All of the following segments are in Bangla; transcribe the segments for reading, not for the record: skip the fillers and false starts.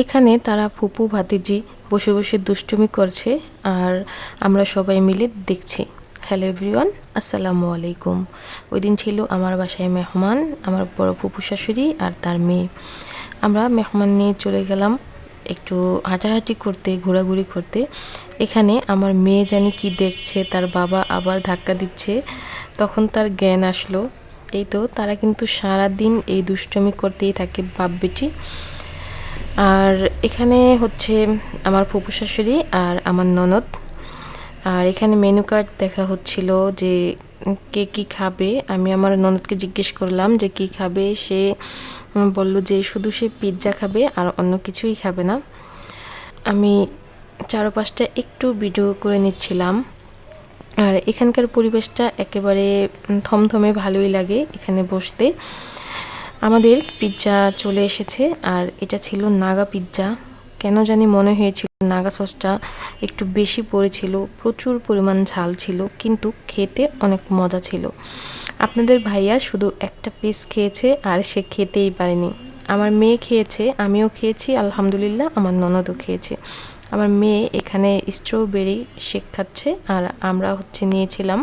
এখানে তারা ফুপু ভাতিজি বসে বসে দুষ্টুমি করছে আর আমরা সবাই মিলে দেখছি। হ্যালো এভরিওয়ান, আসসালামু আলাইকুম। ওই দিন ছিল আমার বাসায় মেহমান, আমার বড় ফুপু শাশুড়ি আর তার মেয়ে। আমরা মেহমান নিয়ে চলে গেলাম একটু হাঁটাহাঁটি করতে, ঘোরাঘুরি করতে। এখানে আমার মেয়ে জানি কি দেখছে, তার বাবা আবার ধাক্কা দিচ্ছে, তখন তার জ্ঞান আসলো। এই তো তারা কিন্তু সারাদিন এই দুষ্টুমি করতেই থাকে বাপ বেটি। আর এখানে হচ্ছে আমার ফুপু শাশুড়ি আর আমার ননদ। আর এখানে মেনু কার্ড দেখা হচ্ছিল যে কে কী খাবে। আমি আমার ননদকে জিজ্ঞেস করলাম যে কী খাবে, সে বলল যে শুধু সে পিৎজা খাবে আর অন্য কিছুই খাবে না। আমি চারপাশটা একটু ভিডিও করে নিচ্ছিলাম। আর এখানকার পরিবেশটা একেবারে থমথমে, ভালোই লাগে এখানে বসতে। আমাদের পিৎজা চলে এসেছে আর এটা ছিল নাগা পিৎজা। কেন জানি মনে হয়েছিল নাগা সসটা একটু বেশি পড়েছিল, প্রচুর পরিমাণ ঝাল ছিল, কিন্তু খেতে অনেক মজা ছিল। আপনাদের ভাইয়া শুধু একটা পিস খেয়েছে আর সে খেতেই পারেনি। আমার মেয়ে খেয়েছে, আমিও খেয়েছি আলহামদুলিল্লাহ, আমার ননদও খেয়েছে। আমার মেয়ে এখানে স্ট্রবেরি শেক খাচ্ছে আর আমরা হচ্ছে নিয়েছিলাম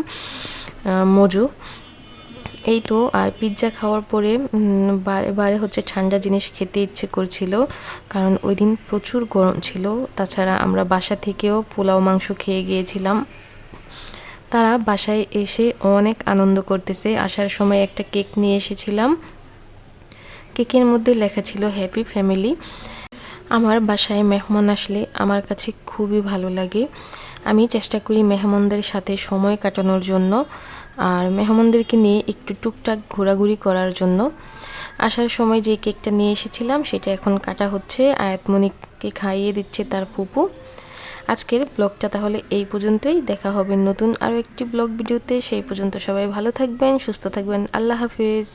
মজু। এই তো। আর পিৎজা খাওয়ার পরে বারে বারে হচ্ছে ঠান্ডা জিনিস খেতে ইচ্ছে করছিল, কারণ ওই দিন প্রচুর গরম ছিল। তাছাড়া আমরা বাসা থেকেও পোলাও মাংস খেয়ে গিয়েছিলাম। তারা বাসায় এসে অনেক আনন্দ করতেছে। আসার সময় একটা কেক নিয়ে এসেছিলাম, কেকের মধ্যে লেখা ছিল হ্যাপি ফ্যামিলি। আমার বাসায় মেহমান আসলে আমার কাছে খুবই ভালো লাগে। আমি চেষ্টা করি মেহমানদের সাথে সময় কাটানোর জন্য আর মেহমানদেরকে নিয়ে একটু টুকটাক ঘোরাঘুরি করার জন্য। আসার সময় যে কেকটা নিয়ে এসেছিলাম সেটা এখন কাটা হচ্ছে, আয়াতমণিকে খাইয়ে দিচ্ছে তার ফুপু। আজকের ব্লগটা তাহলে এই পর্যন্তই। দেখা হবে নতুন আরও একটি ব্লগ ভিডিওতে। সেই পর্যন্ত সবাই ভালো থাকবেন, সুস্থ থাকবেন। আল্লাহ হাফিজ।